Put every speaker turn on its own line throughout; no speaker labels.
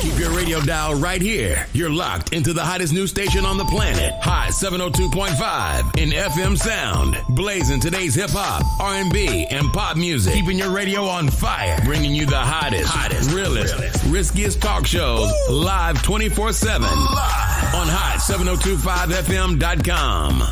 Keep your radio dial right here. You're locked into the hottest news station on the planet. Hot 702.5 in FM sound. Blazing today's hip hop, R&B, and pop music. Keeping your radio on fire. Bringing you the hottest, realest, riskiest talk shows live 24/7 on hot7025fm.com.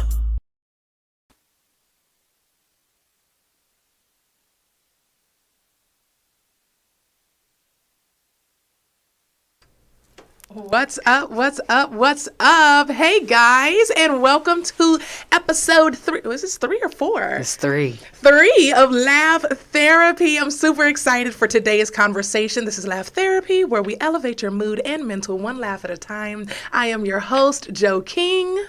What's up? What's up? What's up? Hey guys, and welcome to episode 3. Was this 3 or 4?
It's 3.
3 of Laugh Therapy. I'm super excited for today's conversation. This is Laugh Therapy, where we elevate your mood and mental one laugh at a time. I am your host, Joe King.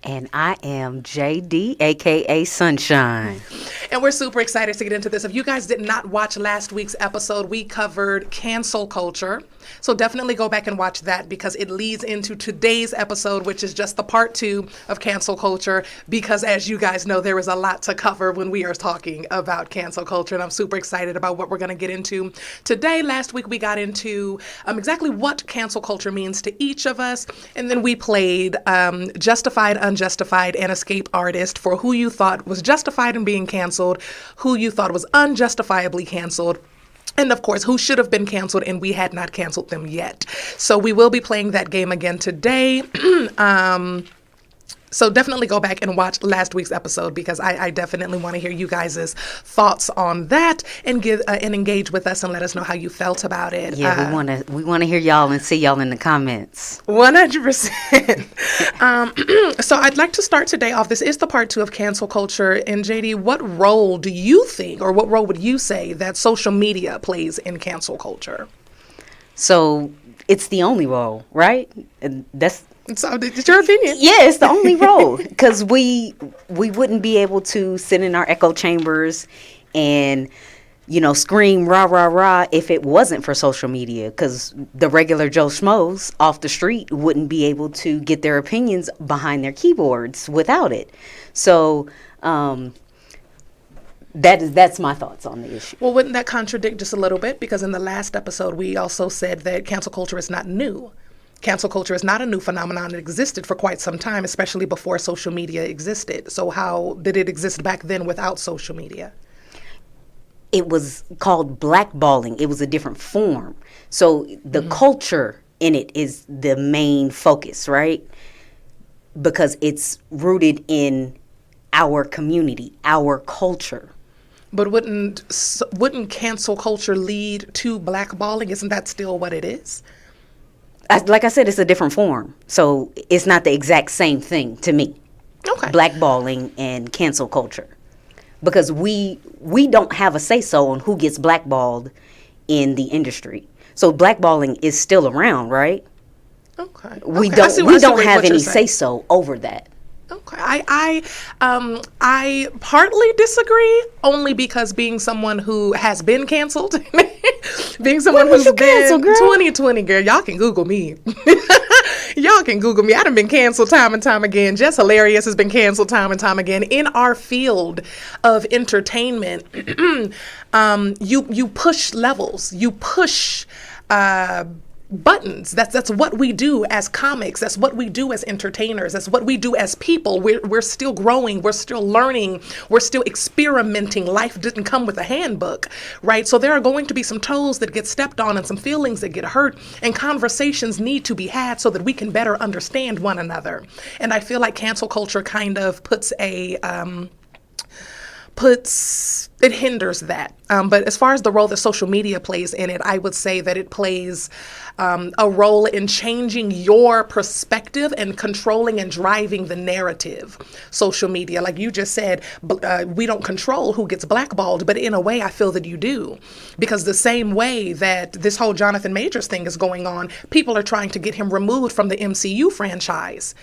And I am JD, a.k.a. Sunshine.
And we're super excited to get into this. If you guys did not watch last week's episode, we covered cancel culture. So definitely go back and watch that because it leads into today's episode, which is just the part 2 of cancel culture. Because as you guys know, there is a lot to cover when we are talking about cancel culture. And I'm super excited about what we're going to get into today. Last week, we got into exactly what cancel culture means to each of us. And then we played Justified, Unjustified, and Escape Artist for who you thought was justified in being canceled, who you thought was unjustifiably canceled, and of course, who should have been canceled and we had not canceled them yet. So we will be playing that game again today. So definitely go back and watch last week's episode because I definitely want to hear you guys' thoughts on that and give and engage with us and let us know how you felt about it.
Yeah, we want to hear y'all and see y'all in the comments.
100%. So I'd like to start today off. This is the part 2 of cancel culture. And JD, what role do you think, or what role would you say that social media plays in cancel culture?
So it's the only role, right? And
So, it's your opinion.
Yeah, it's the only role because we wouldn't be able to sit in our echo chambers and, scream rah, rah, rah if it wasn't for social media because the regular Joe Schmoes off the street wouldn't be able to get their opinions behind their keyboards without it. So that's my thoughts on the issue.
Well, wouldn't that contradict just a little bit? Because in the last episode, we also said that cancel culture is not new. Cancel culture is not a new phenomenon. It existed for quite some time, especially before social media existed. So how did it exist back then without social media?
It was called blackballing. It was a different form. So the culture in it is the main focus, right? Because it's rooted in our community, our culture.
But wouldn't cancel culture lead to blackballing? Isn't that still what it is?
Like I said, it's a different form. So it's not the exact same thing to me.
Okay.
Blackballing and cancel culture. Because we don't have a say-so on who gets blackballed in the industry. So blackballing is still around, right?
Okay.
We don't have any say-so over that.
Okay. I partly disagree, only because being someone who has been canceled, being someone who's been
canceled, girl?
2020, girl, y'all can Google me. Y'all can Google me. I done been canceled time and time again. Just Hilarious has been canceled time and time again. In our field of entertainment, you push levels. You push buttons. That's what we do as comics. That's what we do as entertainers. That's what we do as people. We're still growing. We're still learning. We're still experimenting. Life didn't come with a handbook, right? So there are going to be some toes that get stepped on and some feelings that get hurt, and conversations need to be had so that we can better understand one another. And I feel like cancel culture kind of it hinders that. But as far as the role that social media plays in it, I would say that it plays a role in changing your perspective and controlling and driving the narrative. Social media, like you just said, we don't control who gets blackballed, but in a way I feel that you do. Because the same way that this whole Jonathan Majors thing is going on, people are trying to get him removed from the MCU franchise.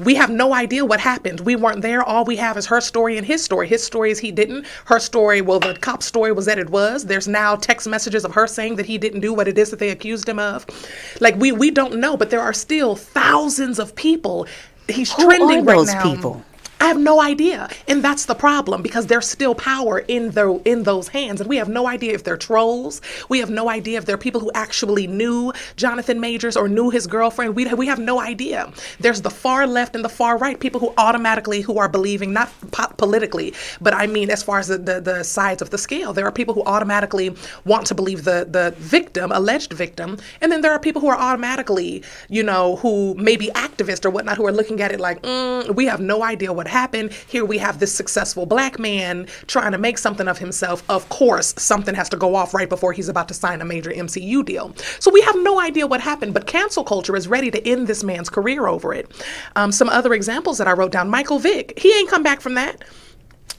We have no idea what happened. We weren't there. All we have is her story and his story. His story is he didn't. Her story, well, the cop story was that it was. There's now text messages of her saying that he didn't do what it is that they accused him of. Like, we don't know, but there are still thousands of people. He's trending right now.
Who are those people?
I have no idea. And that's the problem, because there's still power in those hands. And we have no idea if they're trolls. We have no idea if they're people who actually knew Jonathan Majors or knew his girlfriend. We have no idea. There's the far left and the far right, people who are believing, not politically, but I mean as far as the sides of the scale. There are people who automatically want to believe the victim, alleged victim. And then there are people who are automatically, who may be activists or whatnot, who are looking at it like, we have no idea what happened. Here we have this successful black man trying to make something of himself. Of course, something has to go off right before he's about to sign a major MCU deal. So we have no idea what happened, but cancel culture is ready to end this man's career over it. Some other examples that I wrote down: Michael Vick. He ain't come back from that.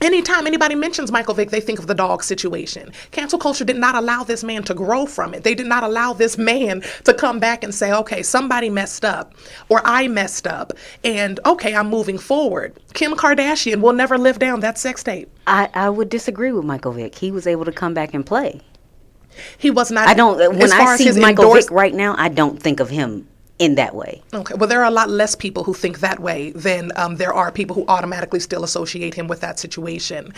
Anytime anybody mentions Michael Vick, they think of the dog situation. Cancel culture did not allow this man to grow from it. They did not allow this man to come back and say, okay, somebody messed up, or I messed up, and okay, I'm moving forward. Kim Kardashian will never live down that sex tape.
I would disagree with Michael Vick. He was able to come back and play.
He was not.
When I see Michael Vick right now, I don't think of him in that way.
Okay. Well, there are a lot less people who think that way than there are people who automatically still associate him with that situation.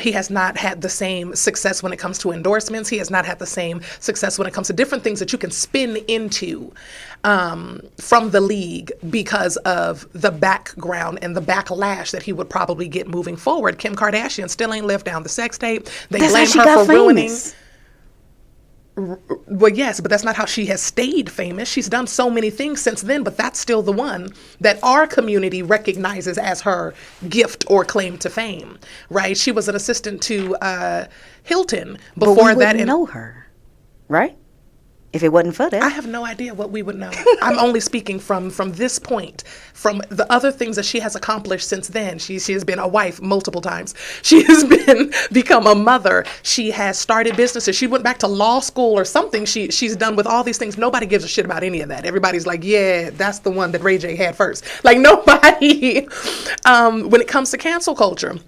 He has not had the same success when it comes to endorsements. He has not had the same success when it comes to different things that you can spin into from the league because of the background and the backlash that he would probably get moving forward. Kim Kardashian still ain't lived down the sex tape. They blame her for ruining. Well, yes, but that's not how she has stayed famous. She's done so many things since then, but that's still the one that our community recognizes as her gift or claim to fame, right? She was an assistant to Hilton before
but we
that.
Wouldn't know her, right? If it wasn't for that.
I have no idea what we would know. I'm only speaking from this point, from the other things that she has accomplished since then. She has been a wife multiple times. She has become a mother. She has started businesses. She went back to law school or something. She's done with all these things. Nobody gives a shit about any of that. Everybody's like, yeah, that's the one that Ray J had first. Like nobody, when it comes to cancel culture.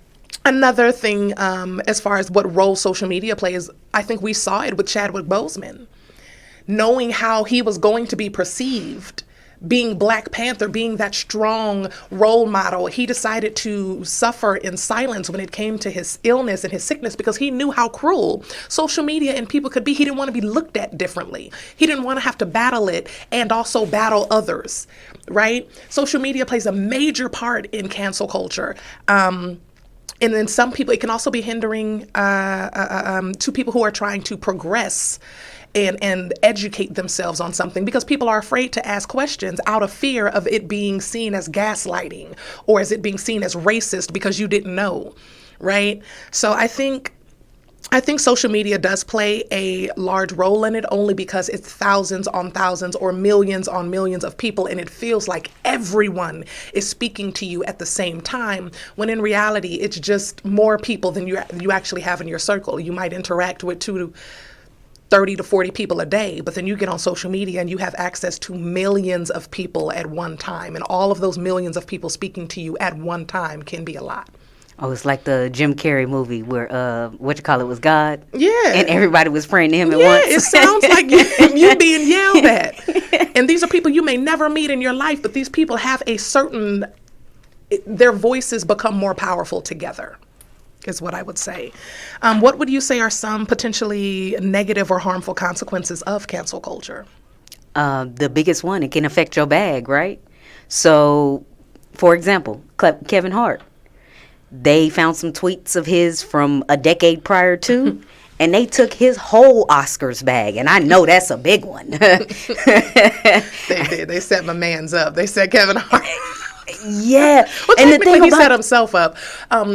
Another thing, as far as what role social media plays, I think we saw it with Chadwick Boseman. Knowing how he was going to be perceived, being Black Panther, being that strong role model, he decided to suffer in silence when it came to his illness and his sickness because he knew how cruel social media and people could be. He didn't want to be looked at differently. He didn't want to have to battle it and also battle others, right? Social media plays a major part in cancel culture. And then some people, it can also be hindering to people who are trying to progress and educate themselves on something, because people are afraid to ask questions out of fear of it being seen as gaslighting or as it being seen as racist because you didn't know, right? So I think social media does play a large role in it, only because it's thousands on thousands or millions on millions of people, and it feels like everyone is speaking to you at the same time, when in reality it's just more people than you actually have in your circle. You might interact with 30 to 40 people a day, but then you get on social media and you have access to millions of people at one time, and all of those millions of people speaking to you at one time can be a lot.
Oh, it's like the Jim Carrey movie where was God?
Yeah.
And everybody was praying to him at once.
Yeah, it sounds like you being yelled at. And these are people you may never meet in your life, but these people have their voices become more powerful together, is what I would say. What would you say are some potentially negative or harmful consequences of cancel culture?
The biggest one, it can affect your bag, right? So, for example, Kevin Hart. They found some tweets of his from a decade prior to, and they took his whole Oscars bag, and I know that's a big one.
They did. They set my mans up. They set Kevin Hart.
Yeah.
Well, and technically he set himself up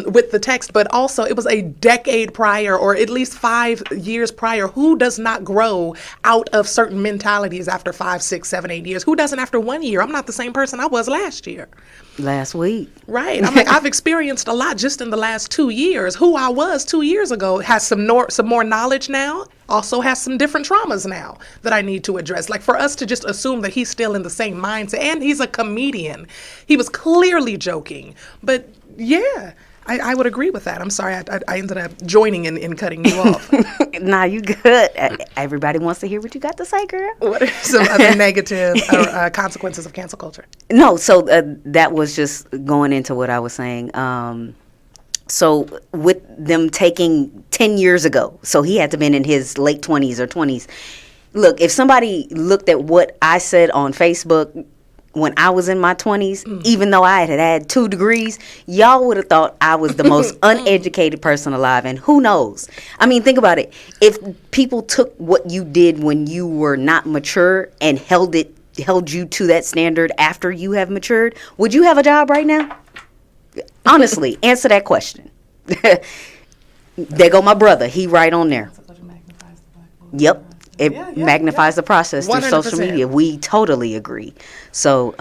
with the text, but also it was a decade prior, or at least 5 years prior. Who does not grow out of certain mentalities after 5, 6, 7, 8 years? Who doesn't after 1 year? I'm not the same person I was last week. Right. I'm like, I've experienced a lot just in the last 2 years. Who I was 2 years ago has some more knowledge now, also has some different traumas now that I need to address. Like, for us to just assume that he's still in the same mindset, and he's a comedian. He was clearly joking. But yeah, I would agree with that. I'm sorry, I ended up joining in cutting you off.
Nah, you good. Everybody wants to hear what you got to say, girl.
What are some other negative consequences of cancel culture?
No, so that was just going into what I was saying. So with them taking 10 years ago, so he had to have been in his late 20s or 20s. Look, if somebody looked at what I said on Facebook when I was in my 20s, even though I had 2 degrees, y'all would have thought I was the most uneducated person alive. And who knows? I mean, think about it. If people took what you did when you were not mature and held you to that standard after you have matured, would you have a job right now? Honestly, answer that question. There go my brother. He right on there. Yep. It magnifies the process 100%. Through social media. We totally agree. So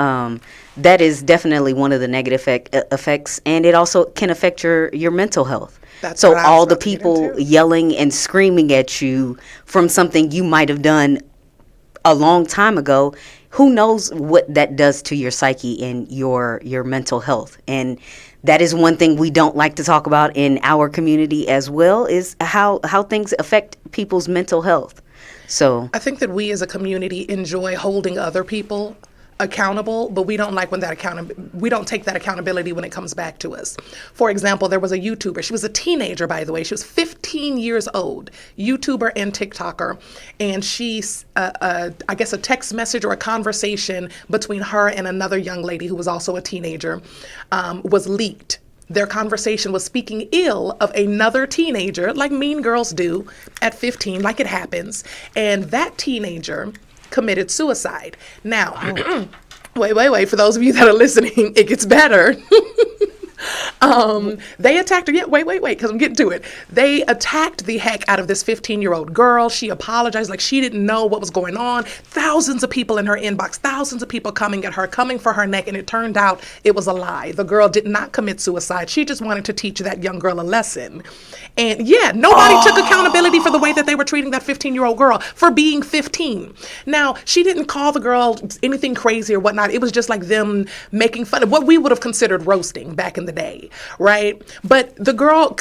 that is definitely one of the negative effects, and it also can affect your mental health.
That's
so all the people yelling and screaming at you from something you might have done a long time ago, who knows what that does to your psyche and your mental health. And that is one thing we don't like to talk about in our community as well, is how things affect people's mental health. So
I think that we as a community enjoy holding other people accountable, but we don't like when we don't take that accountability when it comes back to us. For example, there was a YouTuber. She was a teenager, by the way. She was 15 years old, YouTuber and TikToker. And she's, I guess, a text message or a conversation between her and another young lady who was also a teenager was leaked. Their conversation was speaking ill of another teenager, like mean girls do at 15, like it happens. And that teenager committed suicide. Now, wait. For those of you that are listening, it gets better. They attacked her. Yeah, wait, because I'm getting to it. They attacked the heck out of this 15-year-old girl. She apologized like she didn't know what was going on. Thousands of people in her inbox, thousands of people coming at her, coming for her neck, and it turned out it was a lie. The girl did not commit suicide. She just wanted to teach that young girl a lesson. And yeah, nobody took accountability for the way that they were treating that 15-year-old girl for being 15. Now, she didn't call the girl anything crazy or whatnot. It was just like them making fun of what we would have considered roasting back in the day, right? But the girl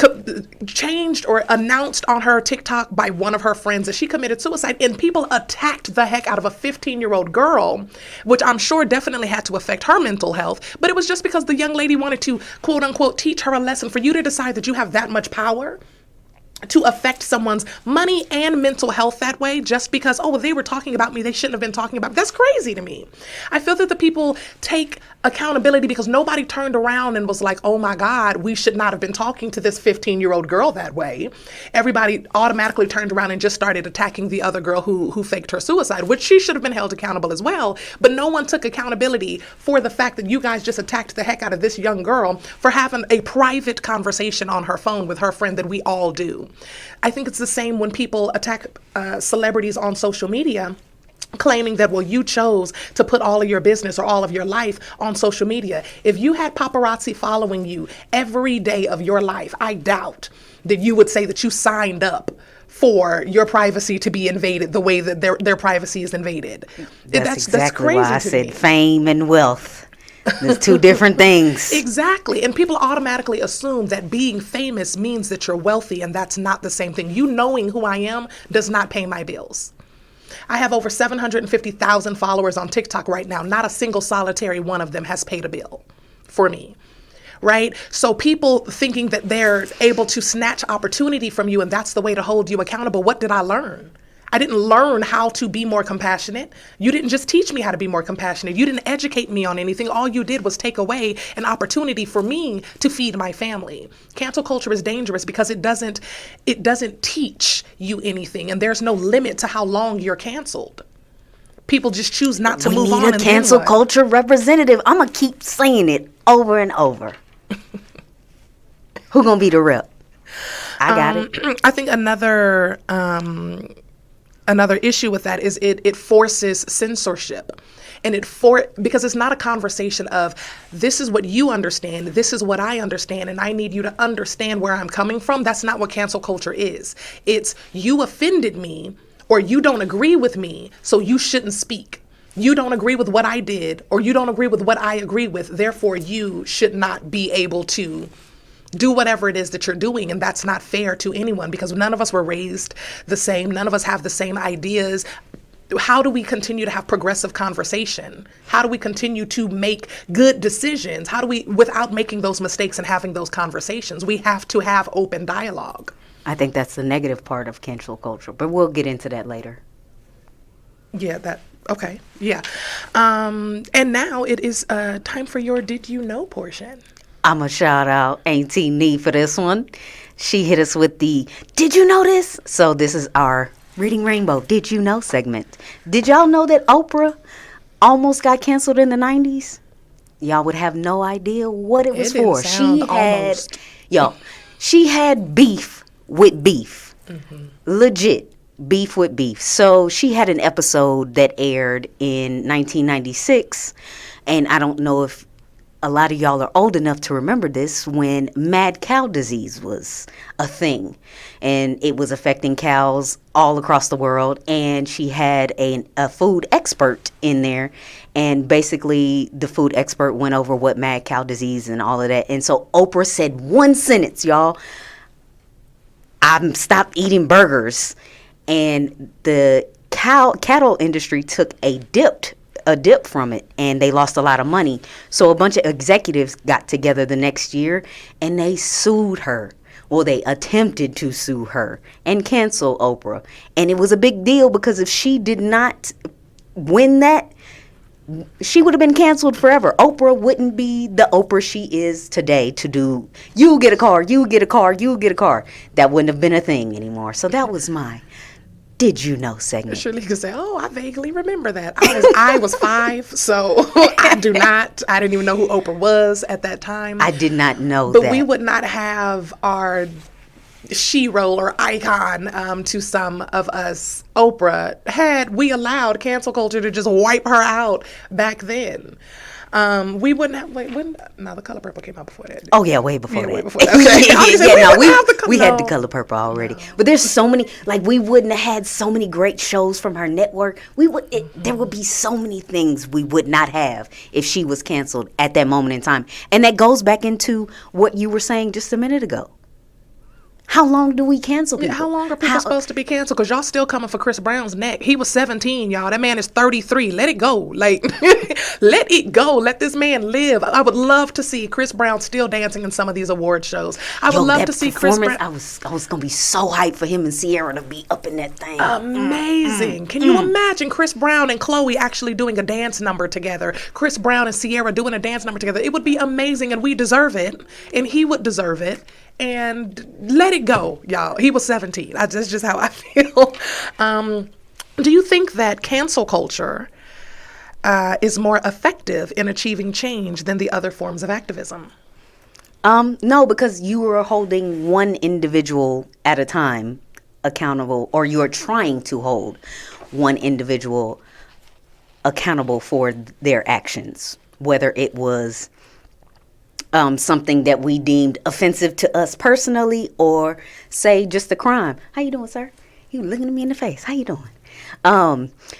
changed or announced on her TikTok by one of her friends that she committed suicide, and people attacked the heck out of a 15-year-old girl, which I'm sure definitely had to affect her mental health. But it was just because the young lady wanted to, quote unquote, teach her a lesson. For you to decide that you have that much power to affect someone's money and mental health that way, just because, oh, well, they were talking about me, they shouldn't have been talking about me. That's crazy to me. I feel that the people take accountability because nobody turned around and was like, oh my God, we should not have been talking to this 15-year-old girl that way. Everybody automatically turned around and just started attacking the other girl who faked her suicide, which she should have been held accountable as well. But no one took accountability for the fact that you guys just attacked the heck out of this young girl for having a private conversation on her phone with her friend that we all do. I think it's the same when people attack celebrities on social media, claiming that, well, you chose to put all of your business or all of your life on social media. If you had paparazzi following you every day of your life, I doubt that you would say that you signed up for your privacy to be invaded the way that their privacy is invaded.
That's crazy why I said fame and wealth. There's two different things.
Exactly. And people automatically assume that being famous means that you're wealthy, and that's not the same thing. You knowing who I am does not pay my bills. I have over 750,000 followers on TikTok right now. Not a single solitary one of them has paid a bill for me. Right? So people thinking that they're able to snatch opportunity from you and that's the way to hold you accountable. What did I learn? I didn't learn how to be more compassionate. You didn't just teach me how to be more compassionate. You didn't educate me on anything. All you did was take away an opportunity for me to feed my family. Cancel culture is dangerous because it doesn't teach you anything, and there's no limit to how long you're canceled. People just choose not to move on.
We need a cancel culture representative. I'm gonna keep saying it over and over. Who gonna be the rep? I got it.
I think another issue with that is it forces censorship. And because it's not a conversation of this is what you understand, this is what I understand, and I need you to understand where I'm coming from. That's not what cancel culture is. It's you offended me or you don't agree with me, so you shouldn't speak. You don't agree with what I did or you don't agree with what I agree with, therefore you should not be able to do whatever it is that you're doing. And that's not fair to anyone because none of us were raised the same. None of us have the same ideas. How do we continue to have progressive conversation? How do we continue to make good decisions? How do we, without making those mistakes and having those conversations? We have to have open dialogue.
I think that's the negative part of cancel culture, but we'll get into that later.
Yeah, okay. Yeah. And now it is time for your Did You Know portion.
I'm a shout out Auntie Nee for this one. She hit us with the Did you know this? So this is our Reading Rainbow Did You Know segment. Did y'all know that Oprah almost got canceled in the 90s? Y'all would have no idea what it was for. She had beef with beef. Mm-hmm. Legit beef with beef. So she had an episode that aired in 1996, and I don't know if a lot of y'all are old enough to remember this, when mad cow disease was a thing, and it was affecting cows all across the world. And she had a food expert in there, and basically the food expert went over what mad cow disease and all of that. And so Oprah said one sentence, y'all: "I'm stopped eating burgers." And the cattle industry took a dip from it, and they lost a lot of money. So a bunch of executives got together the next year and they sued her. Well, they attempted to sue her and cancel Oprah. And it was a big deal because if she did not win that, she would have been canceled forever. Oprah wouldn't be the Oprah she is today to do, you get a car, you get a car, you get a car. That wouldn't have been a thing anymore. So that was my Did You Know segment.
Shirley could say, oh, I vaguely remember that. I was 5, so I didn't even know who Oprah was at that time.
I did not know
but
that.
But we would not have our she-role or icon to some of us, Oprah, had we allowed cancel culture to just wipe her out back then. We wouldn't have, no, The Color Purple came out before that.
Oh yeah, way before that.
Way before that. Okay.
We had The Color Purple already. No. But there's so many, we wouldn't have had so many great shows from her network. There would be so many things we would not have if she was canceled at that moment in time. And that goes back into what you were saying just a minute ago. How long do we cancel people?
Yeah, how long are people supposed to be canceled? Because y'all still coming for Chris Brown's neck. He was 17, y'all. That man is 33. Let it go. Let it go. Let this man live. I would love to see Chris Brown still dancing in some of these award shows. I would love to see Chris Brown.
I was going to be so hyped for him and Ciara to be up in that thing.
Amazing. Can you imagine Chris Brown and Chloe actually doing a dance number together? Chris Brown and Ciara doing a dance number together. It would be amazing, and we deserve it, and he would deserve it. And let it go, y'all. He was 17. That's just how I feel. Do you think that cancel culture is more effective in achieving change than the other forms of activism?
No, because you are holding one individual at a time accountable, or you are trying to hold one individual accountable for their actions, whether it was something that we deemed offensive to us personally, or say just a crime. How you doing, sir? You looking at me in the face. How you doing?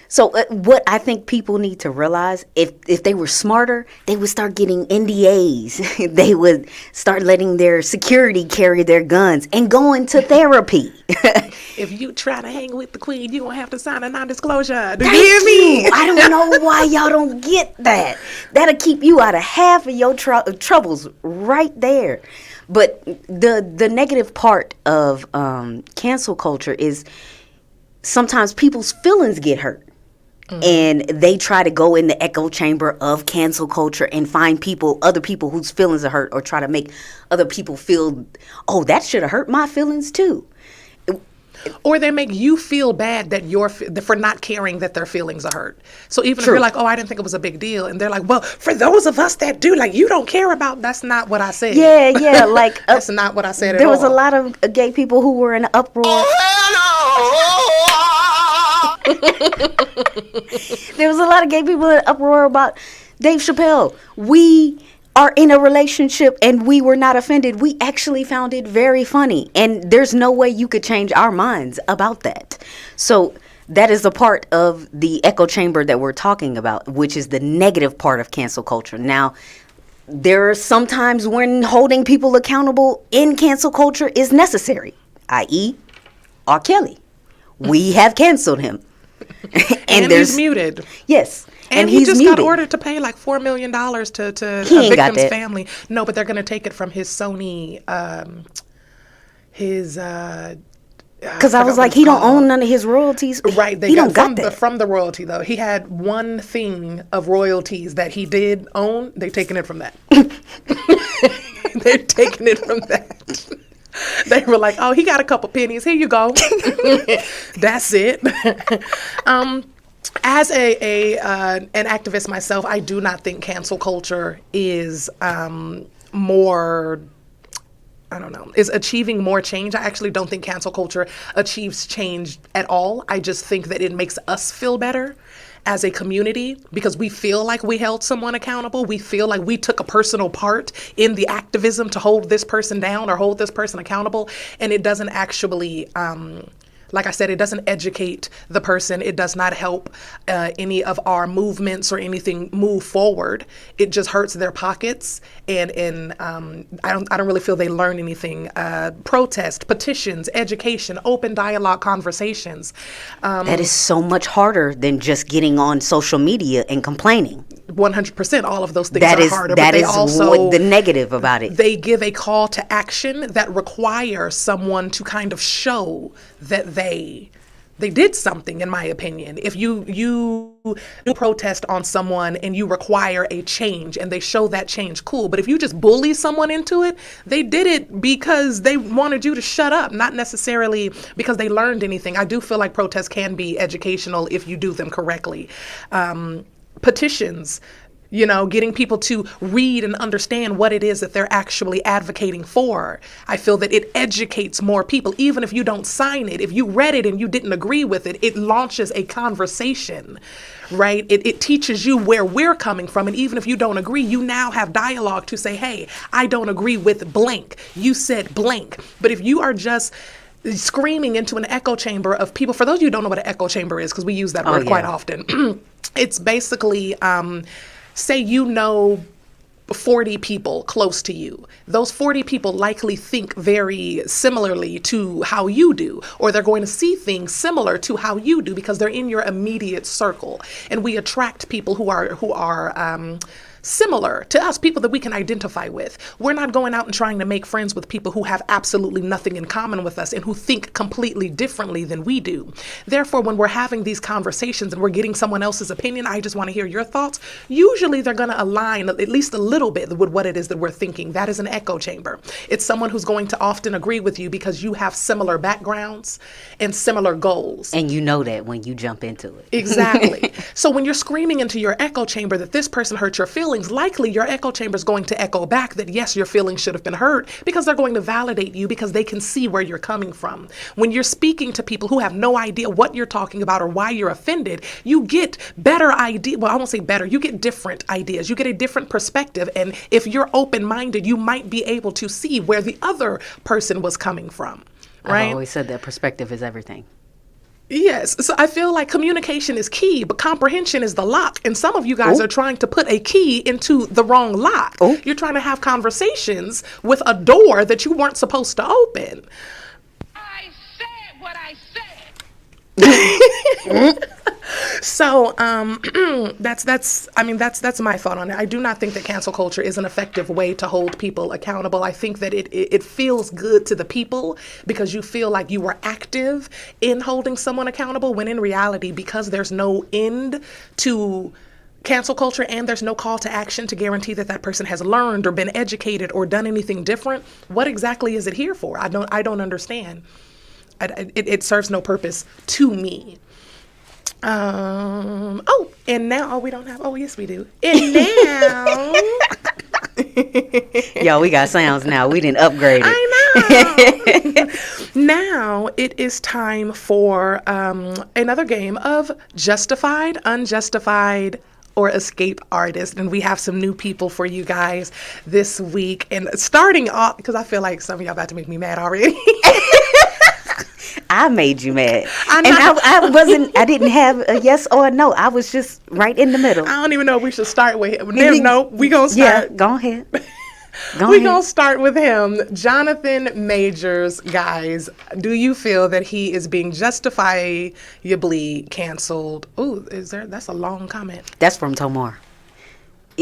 So what I think people need to realize, if they were smarter, they would start getting NDAs. They would start letting their security carry their guns and going to therapy.
If you try to hang with the queen, you won't have to sign a non-disclosure.
Do you hear me? I don't know why y'all don't get that. That'll keep you out of half of your troubles right there. But the negative part of cancel culture is sometimes people's feelings get hurt. Mm-hmm. And they try to go in the echo chamber of cancel culture and find other people whose feelings are hurt, or try to make other people feel, oh, that should have hurt my feelings too.
Or they make you feel bad that for not caring that their feelings are hurt. So even if you're like, oh, I didn't think it was a big deal, and they're like, well, for those of us that do, you don't care about, that's not what I said.
Yeah,
that's not what I said at all.
There was a lot of gay people who were in an uproar. There was a lot of gay people in an uproar about Dave Chappelle. We are in a relationship and we were not offended. We actually found it very funny. And there's no way you could change our minds about that. So that is a part of the echo chamber that we're talking about, which is the negative part of cancel culture. Now, there are some times when holding people accountable in cancel culture is necessary, i.e. R. Kelly. We have canceled him.
and he's muted.
Yes.
And he just got ordered to pay like $4 million to a victim's family. No, but they're going to take it from his Sony,
because I was like, he don't own none of his royalties.
Right. He don't got that. From the royalty, though. He had one thing of royalties that he did own. They're taking it from that. They're taking it from that. They were like, oh, he got a couple pennies. Here you go. That's it. As an activist myself, I do not think cancel culture is is achieving more change. I actually don't think cancel culture achieves change at all. I just think that it makes us feel better as a community because we feel like we held someone accountable. We feel like we took a personal part in the activism to hold this person down or hold this person accountable. And it doesn't actually, like I said, it doesn't educate the person. It does not help any of our movements or anything move forward. It just hurts their pockets, and I don't really feel they learn anything. Protest, petitions, education, open dialogue, conversations.
That is so much harder than just getting on social media and complaining.
100%. All of those things are harder.
That is also the negative about it.
They give a call to action that requires someone to kind of show that they did something, in my opinion. If you protest on someone and you require a change and they show that change, cool. But if you just bully someone into it, they did it because they wanted you to shut up, not necessarily because they learned anything. I do feel like protests can be educational if you do them correctly. Petitions, getting people to read and understand what it is that they're actually advocating for. I feel that it educates more people, even if you don't sign it. If you read it and you didn't agree with it, it launches a conversation, right? It teaches you where we're coming from. And even if you don't agree, you now have dialogue to say, hey, I don't agree with blank. You said blank. But if you are just screaming into an echo chamber of people, for those of you who don't know what an echo chamber is, because we use that word quite often, it's basically, say 40 people close to you. Those 40 people likely think very similarly to how you do, or they're going to see things similar to how you do because they're in your immediate circle. And we attract people who are similar to us, people that we can identify with. We're not going out and trying to make friends with people who have absolutely nothing in common with us and who think completely differently than we do. Therefore, when we're having these conversations and we're getting someone else's opinion, I just want to hear your thoughts. Usually they're going to align at least a little bit with what it is that we're thinking. That is an echo chamber. It's someone who's going to often agree with you because you have similar backgrounds and similar goals.
And you know that when you jump into it.
Exactly. So when you're screaming into your echo chamber that this person hurt your feelings, likely your echo chamber is going to echo back that yes, your feelings should have been hurt, because they're going to validate you because they can see where you're coming from. When you're speaking to people who have no idea what you're talking about or why you're offended, you get better ideas. Well, I won't say better. You get different ideas. You get a different perspective. And if you're open-minded, you might be able to see where the other person was coming from. Right?
I've always said that perspective is everything.
Yes. So I feel like communication is key, but comprehension is the lock. And some of you guys are trying to put a key into the wrong lock. You're trying to have conversations with a door that you weren't supposed to open.
I said what I said.
So that's my thought on it. I do not think that cancel culture is an effective way to hold people accountable. I think that it feels good to the people because you feel like you were active in holding someone accountable, when in reality, because there's no end to cancel culture and there's no call to action to guarantee that that person has learned or been educated or done anything different, what exactly is it here for? I don't understand. It serves no purpose to me. And now, we don't have, yes, we do. And now.
Yo, we got sounds now. We didn't upgrade it.
I know. Now it is time for another game of Justified, Unjustified, or Escape Artist. And we have some new people for you guys this week. And starting off, because I feel like some of y'all about to make me mad already.
I made you mad.
I
And
know.
I didn't have a yes or a no. I was just right in the middle.
I don't even know if we should start with him. No, we gonna
Yeah,
start.
go ahead.
We're going to start with him. Jonathan Majors, guys, do you feel that he is being justifiably canceled? Ooh, that's a long comment.
That's from Tomar.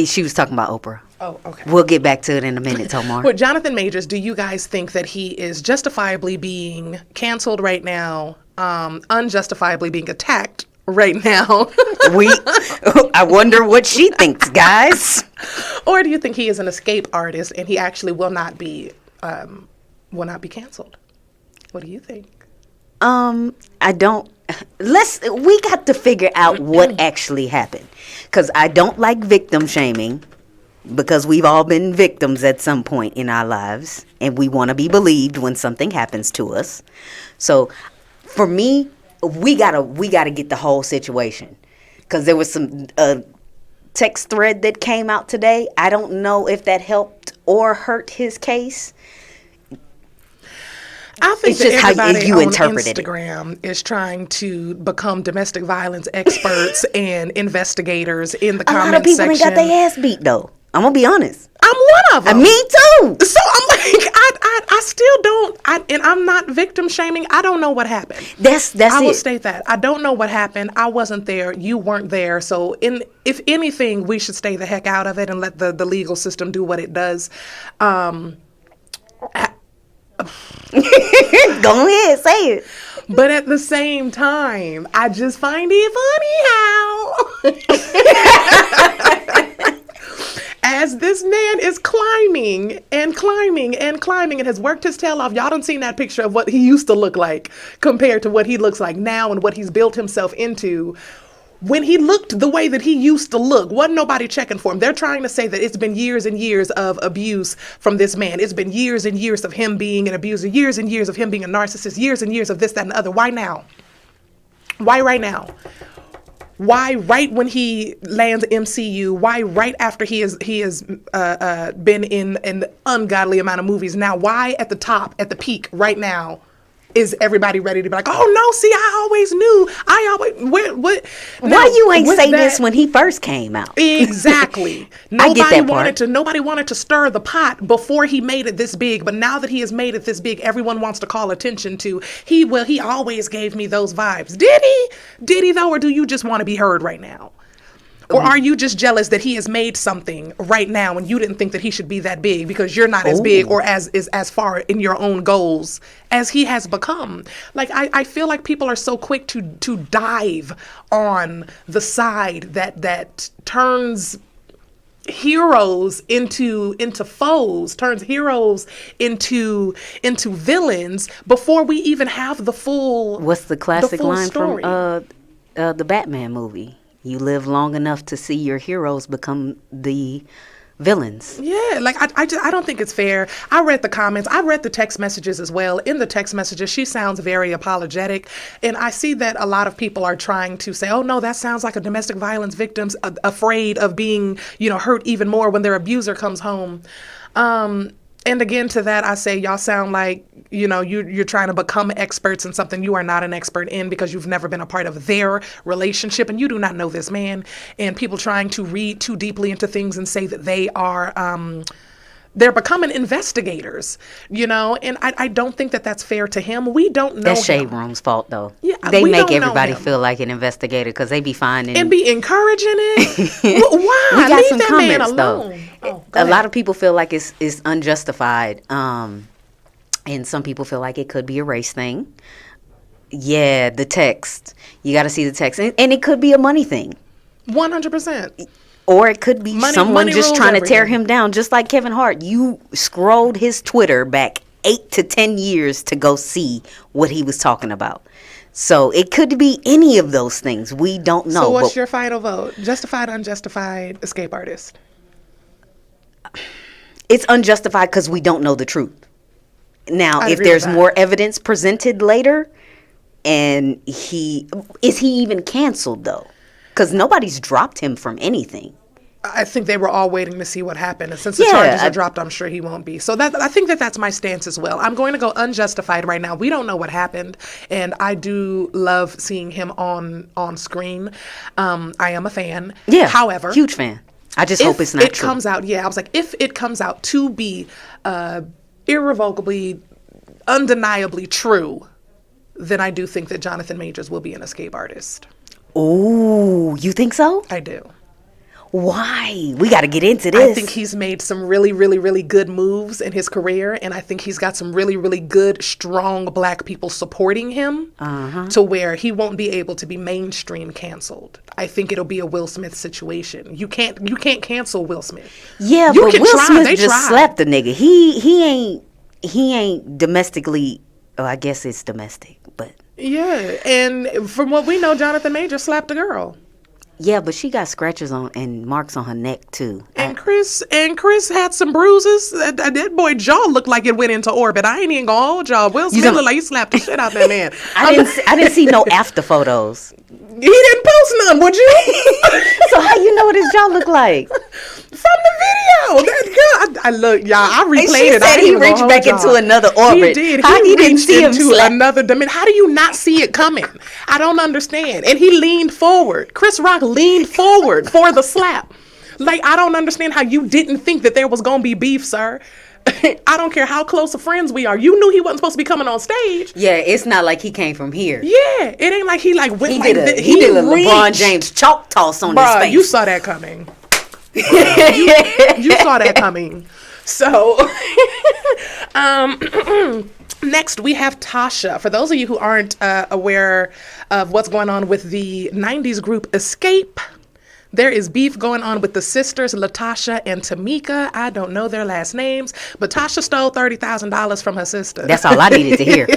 She was talking about Oprah.
Oh, okay.
We'll get back to it in a minute, Tomar.
With Jonathan Majors, do you guys think that he is justifiably being canceled right now, unjustifiably being attacked right now?
I wonder what she thinks, guys.
Or do you think he is an escape artist and he actually will not be canceled? What do you think?
I don't. We got to figure out what actually happened, because I don't like victim shaming, because we've all been victims at some point in our lives, and we want to be believed when something happens to us. So, for me, we gotta get the whole situation, because there was some text thread that came out today. I don't know if that helped or hurt his case.
I think
It's
that
just how
everybody
you
on
interpreted it.
Instagram is trying to become domestic violence experts and investigators in the
A lot of
comment
people
section.
ain't got their ass beat though. I'm gonna be honest.
I'm one of them.
Me too.
So I'm like, I still don't, and I'm not victim shaming. I don't know what happened.
That's
I will
it.
state that. I don't know what happened. I wasn't there. You weren't there. So if anything, we should stay the heck out of it and let the legal system do what it does.
Go ahead, say it.
But at the same time, I just find it funny how as this man is climbing and climbing and climbing and has worked his tail off. Y'all done seen that picture of what he used to look like compared to what he looks like now and what he's built himself into. When he looked the way that he used to look, wasn't nobody checking for him. They're trying to say that it's been years and years of abuse from this man. It's been years and years of him being an abuser, years and years of him being a narcissist, years and years of this, that, and the other. Why now? Why right now? Why right when he lands MCU? Why right after he has been in an ungodly amount of movies? Now, why at the top, at the peak, right now, is everybody ready to be like, oh no, see, I always knew. What?
Why you ain't say this when he first came out?
Exactly.
I get that part.
Nobody wanted to stir the pot before he made it this big, but now that he has made it this big, everyone wants to call attention to he always gave me those vibes. Did he though, or do you just want to be heard right now? Or are you just jealous that he has made something right now and you didn't think that he should be that big because you're not as big or as far in your own goals as he has become? Like, I feel like people are so quick to dive on the side that turns heroes into foes, turns heroes into villains before we even have the full
What's the classic line
story.
from the Batman movie? You live long enough to see your heroes become the villains.
Yeah, like I don't think it's fair. I read the comments. I read the text messages as well. In the text messages, she sounds very apologetic. And I see that a lot of people are trying to say, oh no, that sounds like a domestic violence victim's afraid of being, hurt even more when their abuser comes home. And again, to that, I say, y'all sound like, you're trying to become experts in something you are not an expert in because you've never been a part of their relationship and you do not know this man. And people trying to read too deeply into things and say that they are, they're becoming investigators, and I don't think that that's fair to him. We don't know
That's Shade
him.
Room's fault, though.
Yeah,
they
we
make
don't know
everybody
him.
feel like an investigator because they be finding
And be encouraging it? Why?
We got
Leave
some
that man
comments,
alone.
though.
Oh,
A lot of people feel like it's unjustified, and some people feel like it could be a race thing. Yeah, the text. You got to see the text, and it could be a money thing.
100%.
Or it could be someone
money
just
rules
trying to tear
everything.
him down, just like Kevin Hart. You scrolled his Twitter back 8 to 10 years to go see what he was talking about. So it could be any of those things. We don't know.
So what's
but
your final vote? Justified, unjustified, escape artist?
it's unjustified because we don't know the truth. Now,
I'd
if
agree with
there's
that.
more evidence presented later, and is he even canceled though? Because nobody's dropped him from anything.
I think they were all waiting to see what happened. And since the charges are dropped, I'm sure he won't be. So I think that's my stance as well. I'm going to go unjustified right now. We don't know what happened. And I do love seeing him on screen. I am a fan.
Yeah.
However.
Huge fan. I just hope it's not true.
Comes out, I was like, if it comes out to be irrevocably, undeniably true, then I do think that Jonathan Majors will be an escape artist.
Oh, you think so?
I do.
Why? We got to get into this.
I think he's made some really, really, really good moves in his career, and I think he's got some really, really good, strong black people supporting him to where he won't be able to be mainstream canceled. I think it'll be a Will Smith situation. You can't cancel Will Smith.
Yeah, but Will Smith just slapped the nigga. He ain't domestically. Oh, I guess it's domestic, but
yeah. And from what we know, Jonathan Majors slapped a girl.
Yeah, but she got scratches on and marks on her neck too.
And Chris had some bruises. That boy jaw looked like it went into orbit. I ain't even gonna hold y'all. Will Smith looked like he slapped the shit out that man.
I didn't see no after photos.
He didn't post none, would you?
So how you know what his jaw looked like?
From the video. That girl, I look, y'all. I replayed it.
Said he reached back into another orbit.
He did.
How he didn't
reached
see him
into another dimension. How do you not see it coming? I don't understand. And he leaned forward. Chris Rock leaned forward for the slap. Like, I don't understand how you didn't think that there was gonna be beef, sir. I don't care how close of friends we are. You knew he wasn't supposed to be coming on stage.
Yeah, it's not like he came from here.
Yeah, it ain't like he like went
he
like
did he did a LeBron James chalk toss on his face.
You saw that coming. you saw that coming. So, next we have Tasha. For those of you who aren't aware of what's going on with the 90s group Escape, there is beef going on with the sisters, Latasha and Tamika. I don't know their last names, but Tasha stole $30,000 from her sister.
That's all I needed to hear.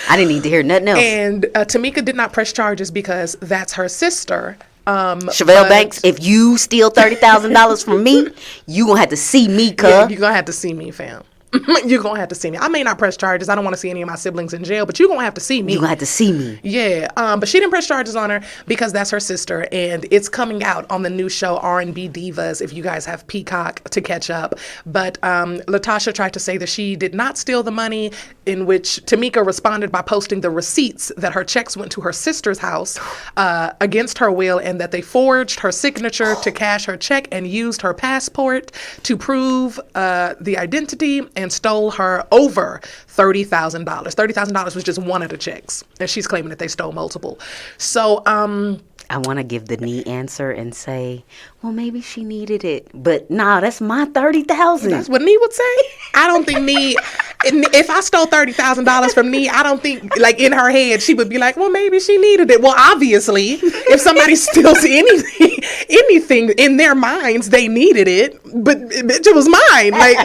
I didn't need to hear nothing else.
And Tamika did not press charges because that's her sister.
Chevelle Banks, if you steal $30,000 from me, you gonna have to see me, cuz.
Yeah, you're gonna have to see me, fam. You're gonna have to see me. I may not press charges. I don't want to see any of my siblings in jail, but you're gonna have to see me.
You're gonna have to see me.
Yeah, but she didn't press charges on her because that's her sister, and it's coming out on the new show R&B Divas if you guys have Peacock to catch up. But Latasha tried to say that she did not steal the money, in which Tamika responded by posting the receipts that her checks went to her sister's house against her will, and that they forged her signature to cash her check and used her passport to prove the identity, and stole her over $30,000. $30,000 was just one of the checks, and she's claiming that they stole multiple. So,
I want to give the knee answer and say, well, maybe she needed it, but nah, that's my $30,000.
That's what Nee would say. I don't think Nee. If I stole $30,000 from Nee, I don't think, like, in her head she would be like, well, maybe she needed it. Well, obviously, if somebody steals anything in their minds, they needed it, but it was mine. Like,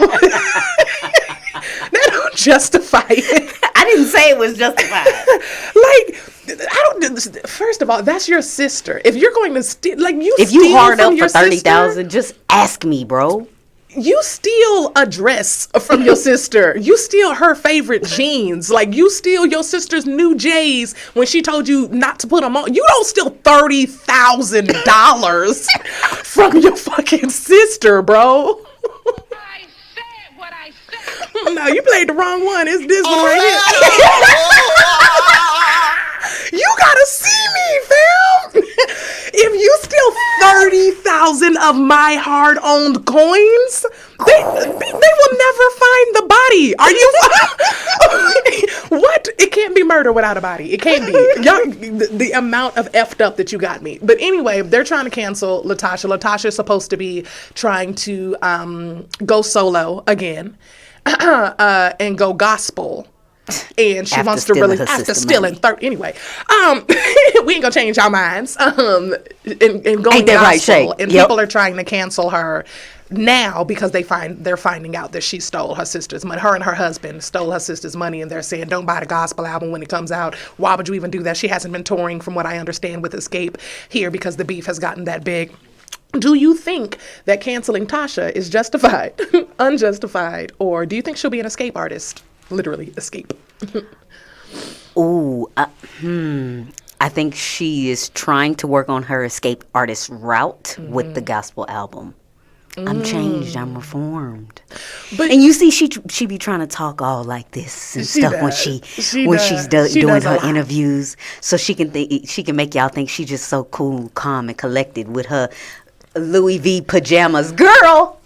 that don't justify it.
I didn't say it was justified.
First of all, that's your sister. If you're going to steal, like,
if you hard up for $30,000, just ask me, bro.
You steal a dress from your sister. You steal her favorite jeans. Like, you steal your sister's new J's when she told you not to put them on. You don't steal $30,000 from your fucking sister, bro.
I said what I said.
No, you played the wrong one. It's this one right here. You gotta see me, fam. If you steal 30,000 of my hard-earned coins, they will never find the body. Are you? What? It can't be murder without a body. It can't be. The amount of effed up that you got me. But anyway, they're trying to cancel Latasha. Latasha is supposed to be trying to go solo again and go gospel. And she wants to really, after stealing anyway, we ain't gonna change our minds. And going gospel, right, and people are trying to cancel her now because they're finding out that she stole her sister's money. Her and her husband stole her sister's money, and they're saying, don't buy the gospel album when it comes out. Why would you even do that? She hasn't been touring, from what I understand, with Escape here because the beef has gotten that big. Do you think that canceling Tasha is justified, unjustified, or do you think she'll be an escape artist? Literally escape.
Ooh, I think she is trying to work on her escape artist route with the gospel album. I'm changed. I'm reformed. But and you see, she be trying to talk all like this and stuff when she's doing her interviews, so she can make y'all think she's just so cool, calm, and collected with her Louis V pajamas, girl.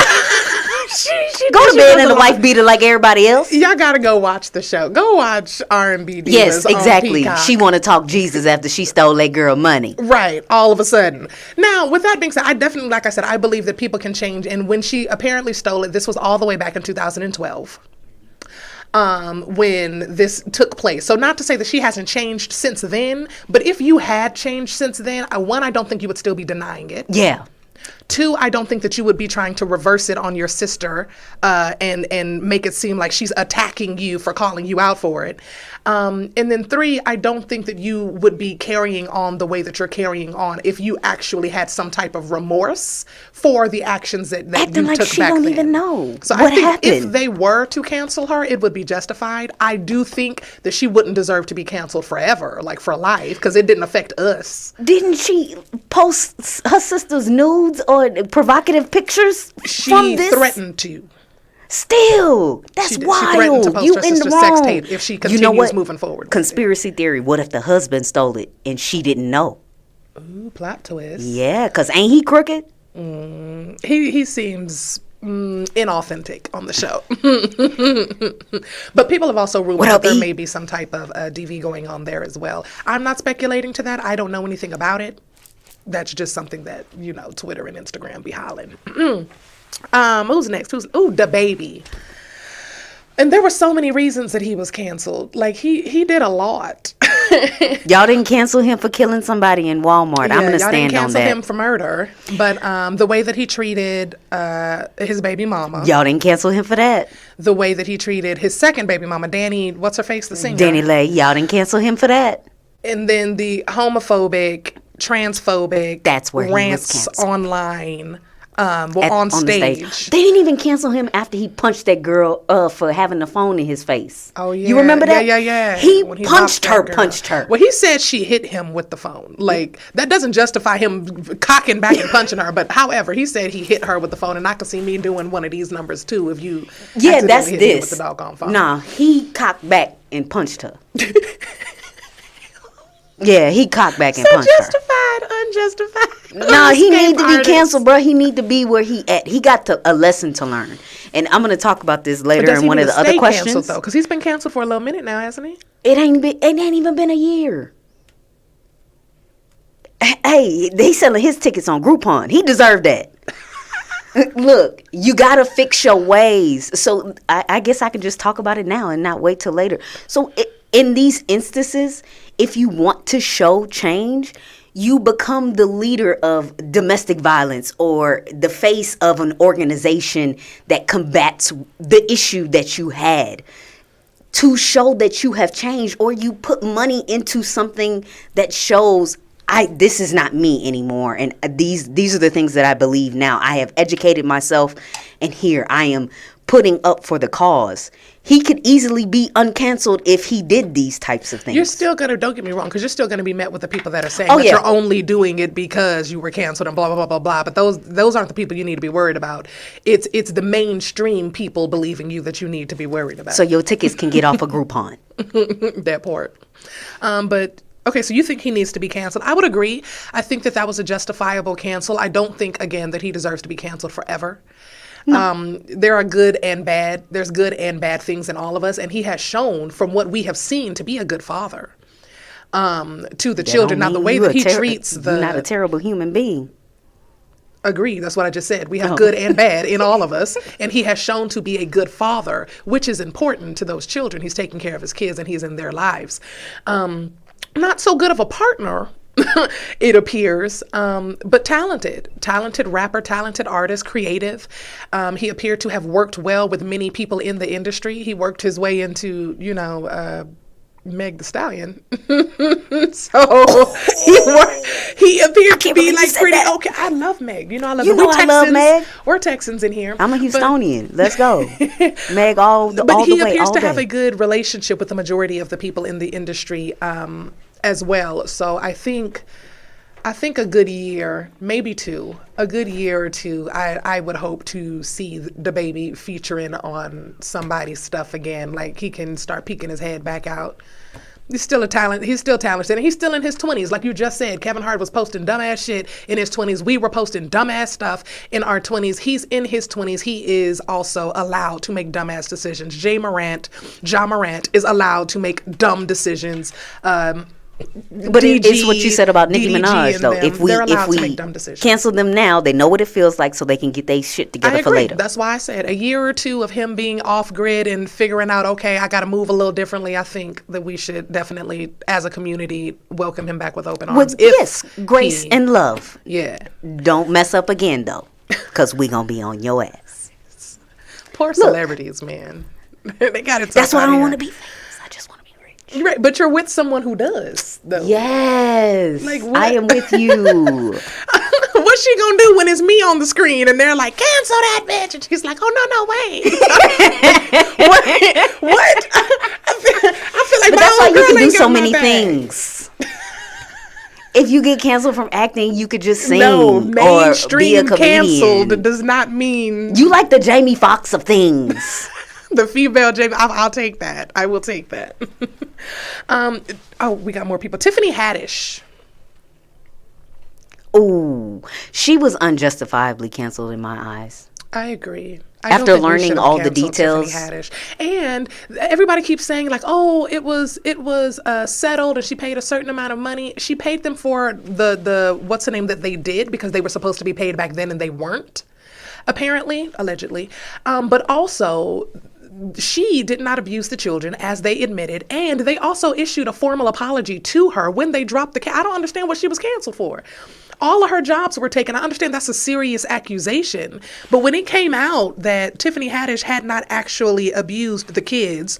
Go to bed in a wife beater like everybody else.
Y'all gotta go watch the show. Go watch R&B Divas.
Yes, exactly.
On
she want to talk Jesus after she stole that girl money.
Right, all of a sudden. Now, with that being said, I definitely, like I said, I believe that people can change. And when she apparently stole it, this was all the way back in 2012. When this took place. So not to say that she hasn't changed since then, but if you had changed since then, one, I don't think you would still be denying it.
Yeah.
Two, I don't think that you would be trying to reverse it on your sister and make it seem like she's attacking you for calling you out for it. And then three, I don't think that you would be carrying on the way that you're carrying on if you actually had some type of remorse for the actions that
acting
you
like
took
she
back
don't
then.
even know
So
what
I think
happened.
if they were to cancel her, it would be justified. I do think that she wouldn't deserve to be canceled forever, like for life, because it didn't affect us.
Didn't she post her sister's nudes or provocative pictures from this?
She threatened to.
Still, that's wild.
She threatened to post
You
her
in the
sister's
wrong.
sex tape if she continues moving forward.
Conspiracy theory. What if the husband stole it and she didn't know?
Ooh, plot twist.
Yeah, because ain't he crooked?
He seems inauthentic on the show. But people have also rumored that there may be some type of DV going on there as well. I'm not speculating to that. I don't know anything about it. That's just something that, Twitter and Instagram be hollering. Who's next? Da Baby. And there were so many reasons that he was canceled. Like, he did a lot.
Y'all didn't cancel him for killing somebody in Walmart. I'm going to stand on that. Y'all didn't
cancel him for murder. But the way that he treated his baby mama.
Y'all didn't cancel him for that.
The way that he treated his second baby mama, Danny, what's her face, the singer?
Danny Lay. Y'all didn't cancel him for that.
And then the homophobic, transphobic
that's where
rants
he was canceled.
Online. On stage.
The They didn't even cancel him after he punched that girl for having the phone in his face.
Oh, yeah.
You remember that?
Yeah.
He punched her.
Well, he said she hit him with the phone. Like, that doesn't justify him cocking back and punching her. But however, he said he hit her with the phone. And I could see me doing one of these numbers, too, if you
that's
hit
this.
me with the doggone phone.
Nah, he cocked back and punched her. Yeah, he cocked back and punched her.
Justified, unjustified.
No, he need to be canceled, bro. He need to be where he at. He got a lesson to learn. And I'm going to talk about this later in one of the other questions.
Though? Because he's been canceled for a little minute now, hasn't he?
It ain't even been a year. Hey, they selling his tickets on Groupon. He deserved that. Look, you got to fix your ways. So I guess I can just talk about it now and not wait till later. So in these instances, if you want to show change, you become the leader of domestic violence or the face of an organization that combats the issue that you had to show that you have changed, or you put money into something that shows this is not me anymore. And these are the things that I believe now. I have educated myself, and here I am putting up for the cause. He could easily be uncanceled if he did these types of things.
You're still going to, don't get me wrong, because you're still going to be met with the people that are saying that you're only doing it because you were canceled and blah, blah, blah, blah, blah. But those aren't the people you need to be worried about. It's the mainstream people believing you that you need to be worried about.
So your tickets can get off of Groupon.
That part. But... Okay, so you think he needs to be canceled? I would agree. I think that was a justifiable cancel. I don't think, again, that he deserves to be canceled forever. No. There are good and bad. There's good and bad things in all of us. And he has shown, from what we have seen, to be a good father to the children. Now, the way that he treats
You're not a terrible human being.
Agreed. That's what I just said. We have good and bad in all of us. And he has shown to be a good father, which is important to those children. He's taking care of his kids and he's in their lives. Not so good of a partner, it appears, but talented rapper, talented artist, creative. He appeared to have worked well with many people in the industry. He worked his way into, Meg the Stallion. So he appeared to be like pretty okay. I love Meg. I love her.
I love Meg.
We're Texans in here.
I'm a Houstonian. Let's go. Meg all the way.
But he appears
all
to
day.
have a good relationship with the majority of the people in the industry. as well. So I think a good year, maybe two, a good year or two, I would hope to see the baby featuring on somebody's stuff again. Like he can start peeking his head back out. He's still a talent. He's still talented. And he's still in his 20s. Like you just said, Kevin Hart was posting dumbass shit in his 20s. We were posting dumbass stuff in our 20s. He's in his 20s. He is also allowed to make dumbass decisions. Ja Morant is allowed to make dumb decisions.
But it's what you said about Nicki Minaj, though. If we cancel them now, they know what it feels like, so they can get their shit together for later.
That's why I said a year or two of him being off grid and figuring out, okay, I got to move a little differently. I think that we should definitely, as a community, welcome him back with open arms.
Yes, grace and love.
Yeah.
Don't mess up again, though, because we gonna be on your ass.
Poor celebrities, man. They got it.
That's why I don't want to be.
You're right, but you're with someone who does, though.
Yes. Like, I am with you.
What's she gonna do when it's me on the screen and they're like, cancel that bitch? And she's like, oh, no, wait. What? I feel like
but that's why you can do so many things. If you get canceled from acting, you could just sing or be a comedian.
Canceled does not mean...
You like the Jamie Foxx of things.
The female Jamie, I'll take that. I will take that. We got more people. Tiffany Haddish.
Ooh, she was unjustifiably canceled in my eyes.
I agree.
After learning all the details,
and everybody keeps saying like, "Oh, it was settled, and she paid a certain amount of money." She paid them for the what's the name that they did because they were supposed to be paid back then and they weren't, apparently, allegedly. But also, she did not abuse the children, as they admitted, and they also issued a formal apology to her when they dropped the I don't understand what she was canceled for. All of her jobs were taken. I understand that's a serious accusation, but when it came out that Tiffany Haddish had not actually abused the kids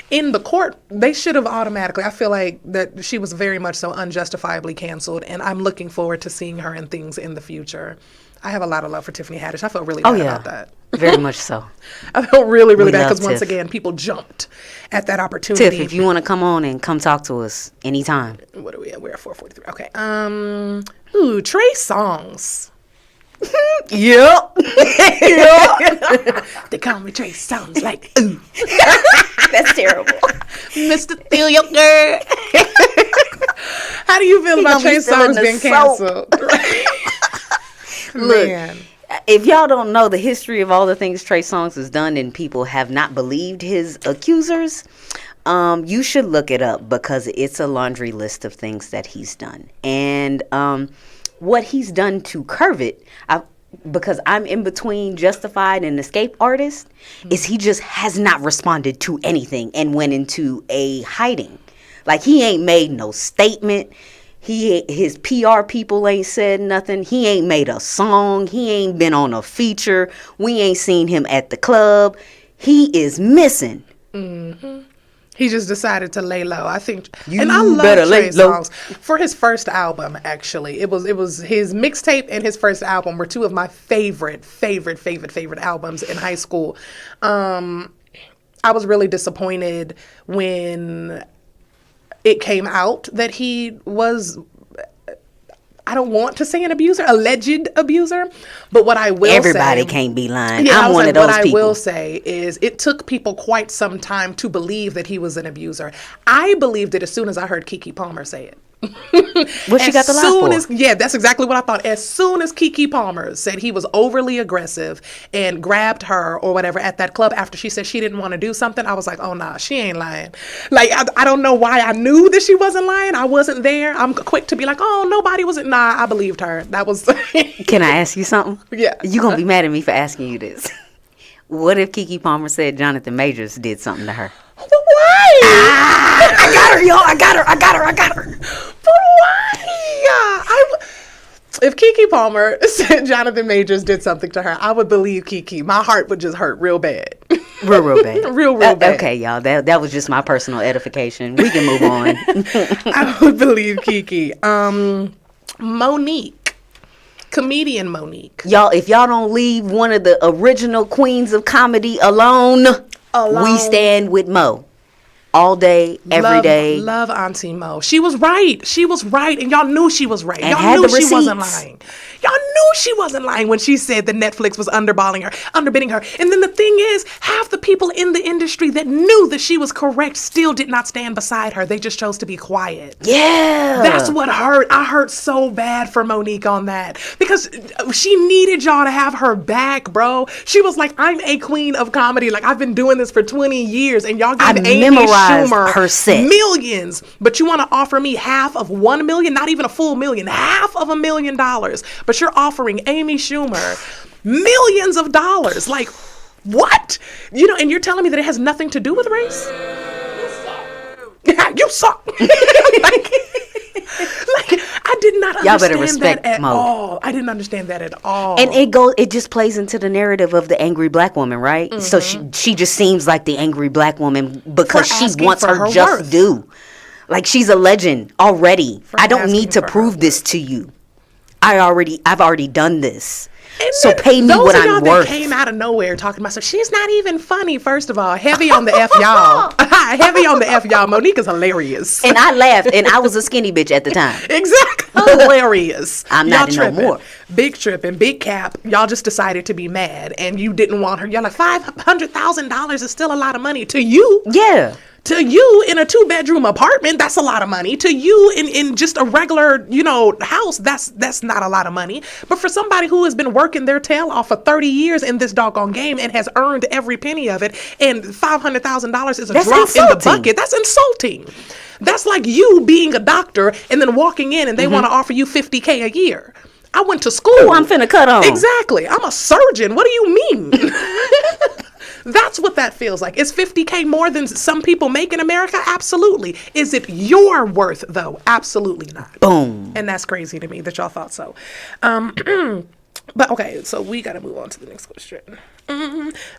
in the court, they should have automatically, I feel like that she was very much so unjustifiably canceled, and I'm looking forward to seeing her in things in the future. I have a lot of love for Tiffany Haddish. I felt really bad about that.
Very much so.
I felt really bad because once again, people jumped at that opportunity.
Tiff, if you want to come on and come talk to us anytime.
What are we at? We're at 4:43. Okay. Trey Songz.
Yep.
They call me Trey Songz, like, ooh.
That's terrible.
Mr. Feel Your Girl. How do you feel about Trey Songz being canceled?
Look, if y'all don't know the history of all the things Trey Songz has done and people have not believed his accusers, you should look it up because it's a laundry list of things that he's done. And what he's done to curve it, because I'm in between Justified and Escape Artist, is he just has not responded to anything and went into a hiding. Like, he ain't made no statement. His PR people ain't said nothing. He ain't made a song. He ain't been on a feature. We ain't seen him at the club. He is missing.
Mm-hmm. He just decided to lay low. I think,
and
I love Trey Songz for his first album. Actually, it was his mixtape and his first album were two of my favorite albums in high school. I was really disappointed when it came out that he was, I don't want to say an abuser, alleged abuser, but what I will
Everybody
say,
can't be lying. I'm one of those people.
What I will say is it took people quite some time to believe that he was an abuser. I believed it as soon as I heard Keke Palmer say it.
What she got the lie for?
Yeah, that's exactly what I thought. As soon as Keke Palmer said he was overly aggressive and grabbed her or whatever at that club after she said she didn't want to do something, I was like, oh, nah, she ain't lying. Like, I don't know why I knew that she wasn't lying. I wasn't there. I'm quick to be like, oh, nobody was. Nah, I believed her. That was.
Can I ask you something?
Yeah.
You going to be mad at me for asking you this. What if Keke Palmer said Jonathan Majors did something to her?
Why?
I got her, y'all. I got her.
But why? If Keke Palmer said Jonathan Majors did something to her, I would believe Keke. My heart would just hurt real bad.
Real bad.
real bad.
Okay, y'all. That was just my personal edification. We can move on.
I would believe Keke. Monique. Comedian Monique.
Y'all, if y'all don't leave one of the original queens of comedy alone. We stand with Mo. all day, every day.
Love Auntie Mo. She was right. She was right. And y'all knew she was right.
And
Y'all
had
knew
the
she wasn't
receipts.
lying. Y'all knew she wasn't lying when she said that Netflix was underbidding her. And then the thing is, half the people in the industry that knew that she was correct still did not stand beside her. They just chose to be quiet.
Yeah.
That's what hurt. I hurt so bad for Monique on that because she needed y'all to have her back, bro. She was like, I'm a queen of comedy. Like, I've been doing this for 20 years and y'all gave Amy
memorized
Schumer
her set.
millions, but you want to offer me half of 1 million, not even a full million, half of $1 million. But you're offering Amy Schumer millions of dollars. Like, what? You know, and you're telling me that it has nothing to do with race? You suck. like, I did not
Y'all better
understand
respect
that at
Mo.
all. I didn't understand that at all.
And it just plays into the narrative of the angry black woman, right? So she just seems like the angry black woman because
For
she
asking
wants
for
her
her
just
worth.
due. Like, she's a legend already. I don't
asking
need to
for her
prove this to you. I've already done this.
And
So
then
pay me
those
what
of y'all
I'm worth.
that came out of nowhere talking about, so she's not even funny, first of all. Heavy on the F y'all. Heavy on the F y'all. Monique is hilarious.
And I laughed, and I was a skinny bitch at the time.
Exactly. Hilarious.
I'm not
Y'all
no
tripping.
more.
Big tripping, big cap. Y'all just decided to be mad and you didn't want her. Y'all like, $500,000 is still a lot of money to you.
Yeah.
To you in a 2-bedroom apartment, that's a lot of money. To you in just a regular, house, that's not a lot of money. But for somebody who has been working their tail off for 30 years in this doggone game and has earned every penny of it, and $500,000 is a
That's
drop in the
insulting.
bucket, that's insulting. That's like you being a doctor and then walking in and they want to offer you $50K a year. I went to school.
Ooh, I'm finna cut on.
Exactly. I'm a surgeon. What do you mean? That's what that feels like. Is $50K more than some people make in America? Absolutely. Is it your worth, though? Absolutely not.
Boom.
And that's crazy to me that y'all thought so. But okay, so we got to move on to the next question.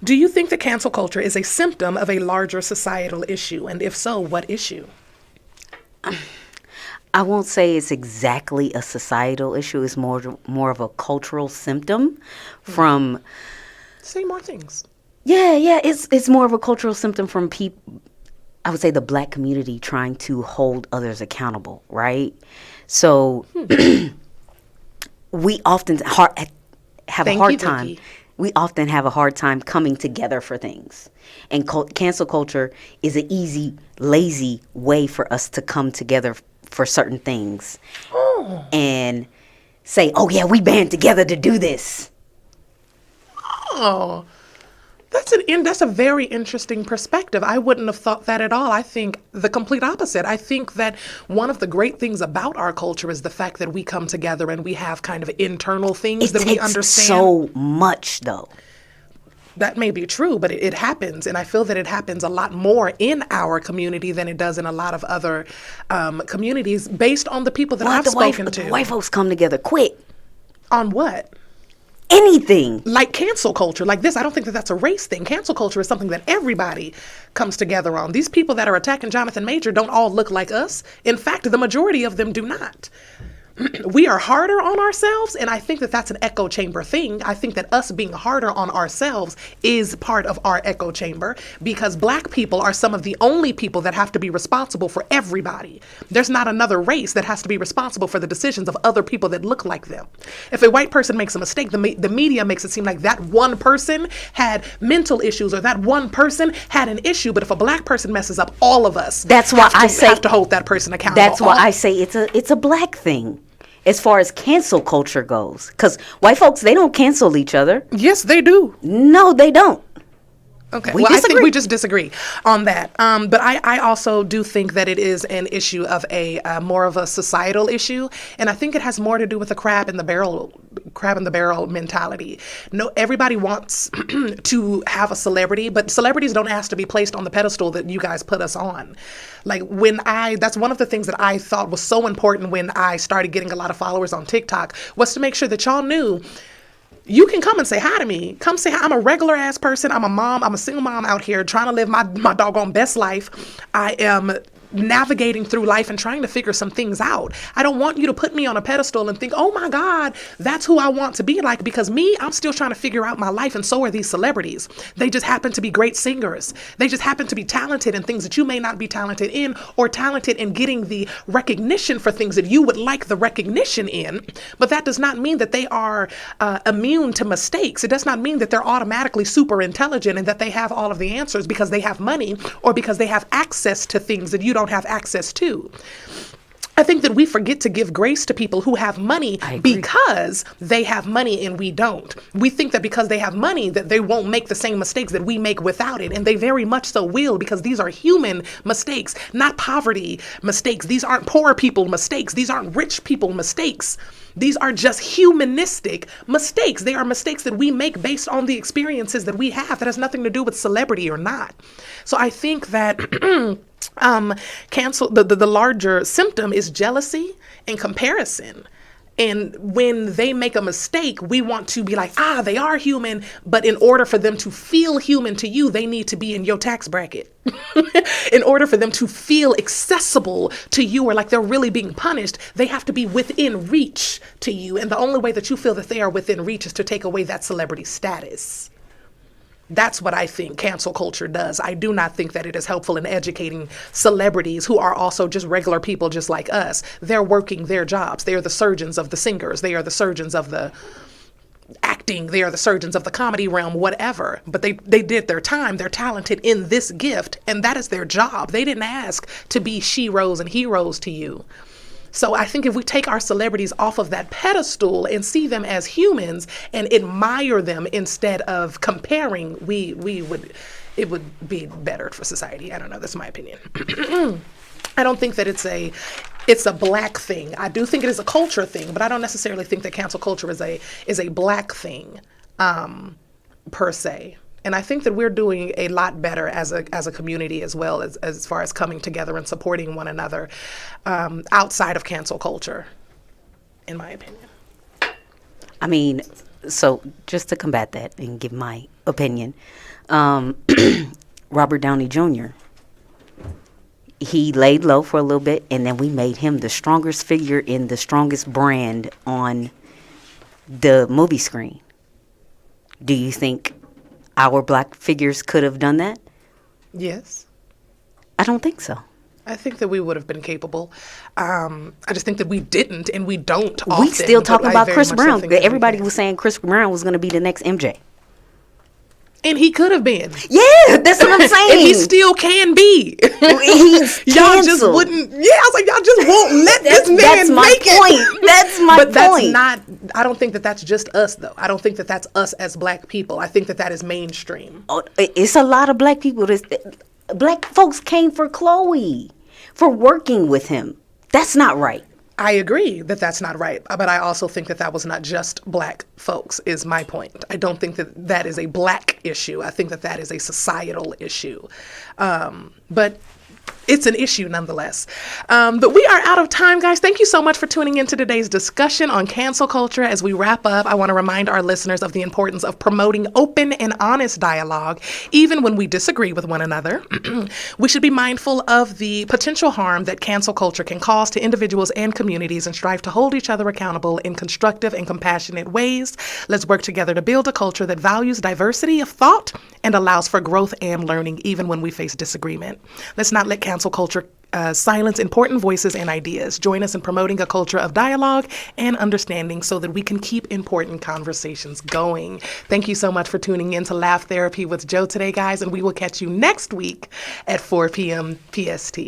Do you think that cancel culture is a symptom of a larger societal issue? And if so, what issue?
I won't say it's exactly a societal issue. It's more of a cultural symptom from...
Say more things.
Yeah. It's more of a cultural symptom from people. I would say the black community trying to hold others accountable, right? So we often have a hard time.
Vicky.
We often have a hard time coming together for things. And cancel culture is an easy, lazy way for us to come together for certain things. And say, oh yeah, we band together to do this.
Oh, that's a very interesting perspective. I wouldn't have thought that at all. I think the complete opposite. I think that one of the great things about our culture is the fact that we come together and we have kind of internal things that we understand.
So much, though.
That may be true, but it happens. And I feel that it happens a lot more in our community than it does in a lot of other communities based on the people that I've spoken to.
White folks come together quick.
On what?
Anything.
Like cancel culture, like this. I don't think that that's a race thing. Cancel culture is something that everybody comes together on. These people that are attacking Jonathan Major don't all look like us. In fact, the majority of them do not. We are harder on ourselves, and I think that that's an echo chamber thing. I think that us being harder on ourselves is part of our echo chamber because black people are some of the only people that have to be responsible for everybody. There's not another race that has to be responsible for the decisions of other people that look like them. If a white person makes a mistake, the media makes it seem like that one person had mental issues or that one person had an issue, but if a black person messes up, all of us
That's why I say
have to hold that person accountable.
That's why I say it's a black thing. As far as cancel culture goes. Because white folks, they don't cancel each other.
Yes, they do.
No, they don't.
Okay,
We
I think
disagree.
we just disagree on that. But I also do think that it is an issue of a more of a societal issue, and I think it has more to do with the crab in the barrel mentality. No, everybody wants to have a celebrity, but celebrities don't ask to be placed on the pedestal that you guys put us on. Like that's one of the things that I thought was so important when I started getting a lot of followers on TikTok was to make sure that y'all knew. You can come and say hi to me. Come say hi. I'm a regular ass person. I'm a mom. I'm a single mom out here trying to live my doggone best life. I am navigating through life and trying to figure some things out. I don't want you to put me on a pedestal and think, oh my God, that's who I want to be like, because me, I'm still trying to figure out my life, and so are these celebrities. They just happen to be great singers. They just happen to be talented in things that you may not be talented in, or talented in getting the recognition for things that you would like the recognition in. But that does not mean that they are immune to mistakes. It does not mean that they're automatically super intelligent and that they have all of the answers because they have money or because they have access to things that you don't have access to. I think that we forget to give grace to people who have money because they have money and we don't. We think that because they have money that they won't make the same mistakes that we make without it. And they very much so will, because these are human mistakes, not poverty mistakes. These aren't poor people mistakes. These aren't rich people mistakes. These are just humanistic mistakes. They are mistakes that we make based on the experiences that we have. That has nothing to do with celebrity or not. So I think that the larger symptom is jealousy and comparison. And when they make a mistake, we want to be like, they are human. But in order for them to feel human to you, they need to be in your tax bracket. In order for them to feel accessible to you, or like they're really being punished, they have to be within reach to you. And the only way that you feel that they are within reach is to take away that celebrity status. That's what I think cancel culture does. I do not think that it is helpful in educating celebrities who are also just regular people just like us. They're working their jobs. They are the surgeons of the singers. They are the surgeons of the acting. They are the surgeons of the comedy realm, whatever. But they did their time. They're talented in this gift, and that is their job. They didn't ask to be sheroes and heroes to you. So I think if we take our celebrities off of that pedestal and see them as humans and admire them instead of comparing, it would be better for society. I don't know. That's my opinion. I don't think that it's a black thing. I do think it is a culture thing, but I don't necessarily think that cancel culture is a black thing per se. And I think that we're doing a lot better as a community as well, as far as coming together and supporting one another outside of cancel culture, in my opinion.
I mean, so just to combat that and give my opinion, Robert Downey Jr., he laid low for a little bit, and then we made him the strongest figure in the strongest brand on the movie screen. Do you think our black figures could have done that?
Yes.
I don't think so.
I think that we would have been capable. I just think that we didn't, and we don't often.
We still talking about Chris Brown.
So
everybody was saying Chris Brown was going to be the next MJ.
And he could have been.
Yeah, that's what I'm saying.
And he still can be.
He's
y'all just wouldn't. Yeah, I was like, y'all just won't let this man
that's my
make
point.
it.
That's my
but
point.
That's not. I don't think that that's just us, though. I don't think that that's us as black people. I think that is mainstream.
Oh, it's a lot of black people. Black folks came for Chloe, for working with him. That's not right.
I agree that that's not right, but I also think that was not just black folks, is my point. I don't think that is a black issue. I think that is a societal issue. But it's an issue nonetheless. But we are out of time, guys. Thank you so much for tuning into today's discussion on cancel culture. As we wrap up, I want to remind our listeners of the importance of promoting open and honest dialogue, even when we disagree with one another. We should be mindful of the potential harm that cancel culture can cause to individuals and communities, and strive to hold each other accountable in constructive and compassionate ways. Let's work together to build a culture that values diversity of thought and allows for growth and learning, even when we face disagreement. Let's not let cancel culture silence important voices and ideas. Join us in promoting a culture of dialogue and understanding so that we can keep important conversations going. Thank you so much for tuning in to Laugh Therapy with Joe today, guys, and we will catch you next week at 4 p.m. PST.